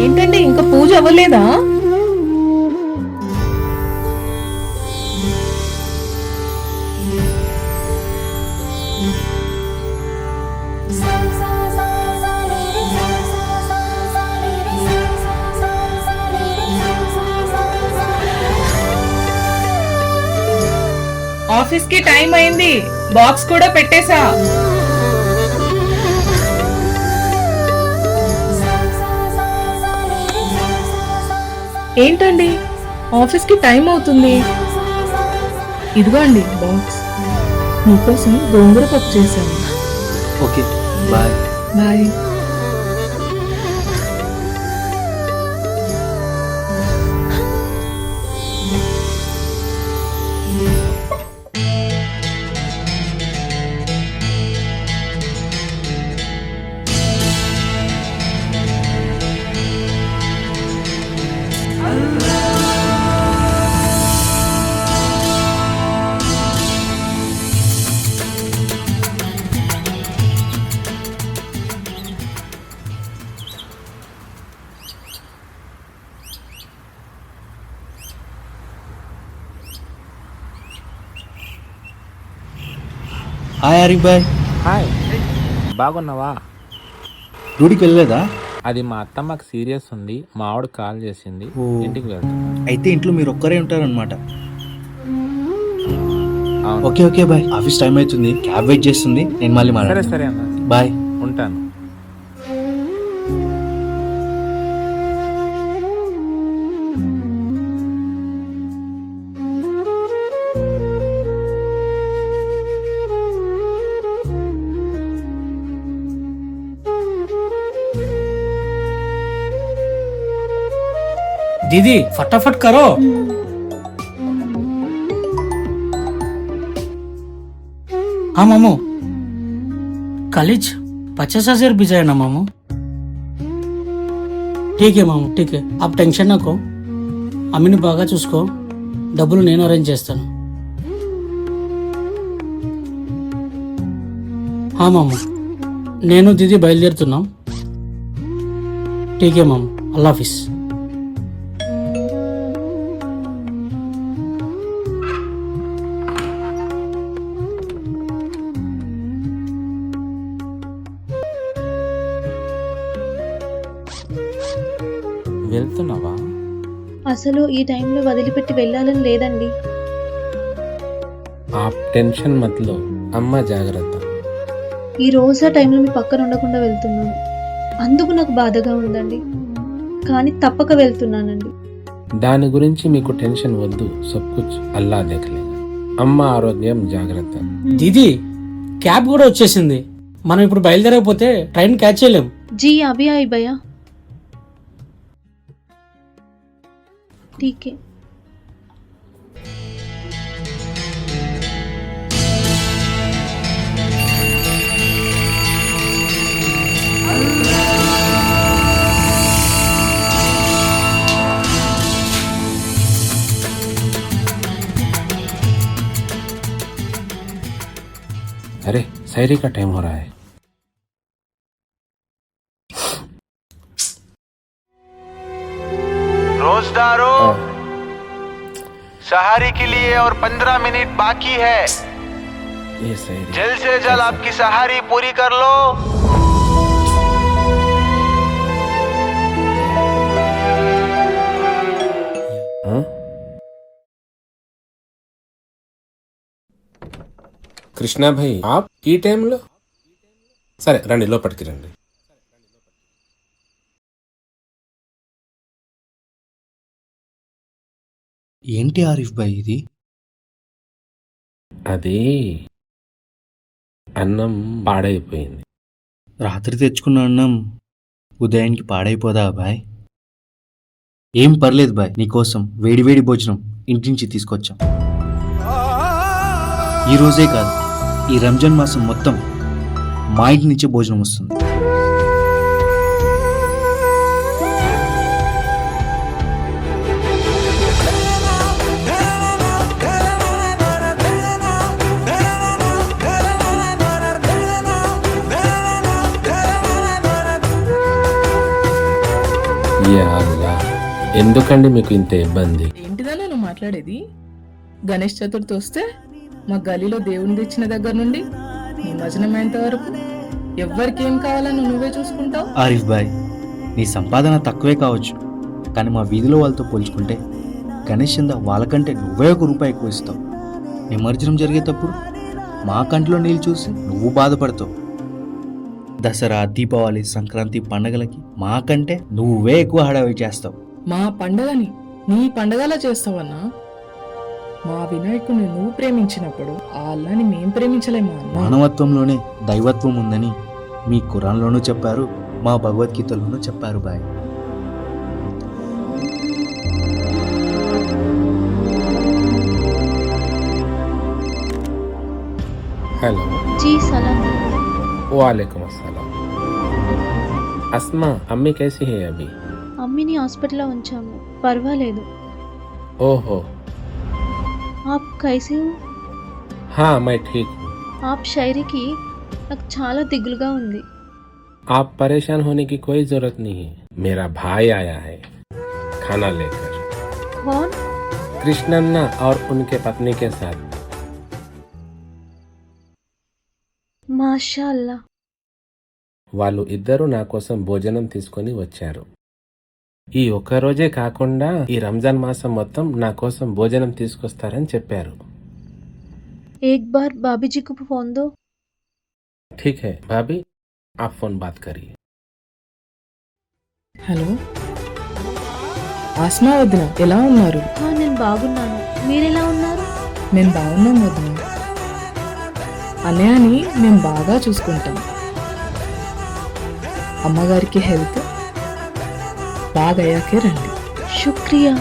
ఏంటండి ఇంకా పూజ అవ్వలేదా? ఆఫీస్ కి టైం అయింది, బాక్స్ కూడా పెట్టేశా. ఏంటండి ఆఫీస్ కి టైం అవుతుంది. ఇదిగోండి బాక్స్, మీకోసం గోంగూర పప్పు చేశాను. Okay, bye. Bye. Hi Arif బాయ్. హాయ్, బాగున్నావా? డ్యూటీకి వెళ్ళలేదా? అది మా అత్తమ్మకి సీరియస్ ఉంది, మా ఆవిడ కాల్ చేసింది, ఇంటికి వెళ్తున్నా. అయితే ఇంట్లో మీరు ఒక్కరే ఉంటారనమాట. అవును. Okay okay bye, office time అవుతుంది, క్యాబ్ వెయిట్ చేస్తుంది, నేను మళ్ళీ సరే మాట్లాడతాను. సరే అన్న, బాయ్. ఉంటాను. दीदी फटाफट करो। हाँ मामू, कॉलेज 50,000 भिजा है ना मामू। ठीक है मामू, ठीक है, आप टेंशन ना को, అమ్మిని బాగా చూసుకో, డబ్బులు నేను అరేంజ్ చేస్తాను. हाँ मामू, నేను దీది బయలుదేరుతున్నాం. ठीक है मामू, अल्लाह हाफिज. వెళ్తున్నావా? అసలు ఈ టైంలో వదిలిపెట్టి వెళ్ళాలని లేదండి. ఆ టెన్షన్ మధ్యలో అమ్మ జాగ్రత్త. ఈ రోజు ఆ టైంలో మీ పక్కన ఉండకుండా వెళ్తున్నాను, అందుకు నాకు బాధగా ఉందండి, కానీ తప్పక వెళ్తున్నానండి. దాని గురించి మీకు టెన్షన్ వద్దు, సబ్ కుచ్ అల్లా దేఖలేగా. అమ్మ ఆరోగ్యం జాగ్రత్త. దీది క్యాబ్ కూడా వచ్చేసింది, మనం ఇప్పుడు బయలుదేరకపోతే ట్రైన్ క్యాచ్ చేయలేం. जी अभी आई भैया. ठीक है. अरे सहरी का टाइम हो रहा है. रोजदारों, सहारी के लिए और 15 मिनट बाकी है. ये सहरी जल्द से जल्द आपकी सहारी पूरी कर लो. हाँ? కృష్ణ భాయ్, ఆప్ ఈ టైంలో? సరే రండి, లోపలికి రండి. ఏంటి ఆరిఫ్ బాయ్ ఇది? అది అన్నం పాడైపోయింది. రాత్రి తెచ్చుకున్న అన్నం ఉదయానికి పాడైపోదా బాయ్? ఏం పర్లేదు బాయ్, నీకోసం వేడివేడి భోజనం ఇంటి నుంచి తీసుకొచ్చాం. ఈ రోజే కాదు, ఈ రంజాన్ మాసం మొత్తం మా ఇంటి నుంచే భోజనం వస్తుంది. యా అల్లా, ఎందుకండి మీకు ఇంత ఇబ్బంది? ఏంటిదన్నా నువ్వు మాట్లాడేది? గణేష్ చతుర్థి వస్తే మా గలీలో దేవుని తెచ్చిన దగ్గర నుండి నిమజ్జనమైనంత వరకు ఎవ్వరికి ఏం కావాలని నువ్వే చూసుకుంటావు. ఆరిఫ్ బాయ్, నీ సంపాదన తక్కువే కావచ్చు, కానీ మా వీధిలో వాళ్ళతో పోల్చుకుంటే గణేష్ చంద వాళ్ళకంటే నువ్వే ₹1 ఎక్కువ ఇస్తావు. నిమజ్జనం జరిగేటప్పుడు మా కంట్లో నీళ్ళు చూసి నువ్వు బాధపడతావు. దసరా, దీపావళి, సంక్రాంతి పండగలకి మాకంటే నువ్వే ఎక్కువ హడావిడి చేస్తావు. మా పండగని నీ పండగలా చేస్తావన్నా? మా వినాయకుడిని నువ్వు ప్రేమించినప్పుడు ఆ అల్లాని మేం ప్రేమించలేమా అన్నా? మానవత్వంలోనే దైవత్వం ఉందని మీ ఖురాన్లోనూ చెప్పారు, మా భగవద్గీతలోనూ చెప్పారు బాయ్. हेलो, జీ సలాం. वालेकुम अस्सलाम। अस्मा, अम्मी कैसी है अभी? అమ్మిని హాస్పిటల్లో ఉంచాము, పర్వాలేదు. ओहो, ఆప్ కైసే హో? हाँ मैं ठीक हूँ। ఆప్ షైరీకి నాకు చాలా దిగులుగా ఉంది. आप परेशान होने की कोई जरूरत नहीं है। मेरा भाई आया है खाना लेकर, कौन? कृष्णन्ना और उनके पत्नी के साथ। మాషా అల్లా. వాళ్ళు ఇద్దరు నా కోసం భోజనం తీసుకొని వచ్చారు. ఈ ఒక్క రోజే కాకుండా ఈ రంజాన్ మాసం మొత్తం నా కోసం భోజనం తీసుకొస్తారని చెప్పారు. एक बार भाभी जी को फोन दो. ठीक है भाभी, आप फोन बात करिए। హలో ఆస్మా వదిన, ఎలా ఉన్నారు? నేను బాగున్నాను, మీరెలా ఉన్నారు? నేను బాగున్నాం వదిన. అన్నయ్యని మేము బాగా చూసుకుంటాం. అమ్మగారికి హెల్త్ బాగా అయ్యాకే రండి. శుక్రియా.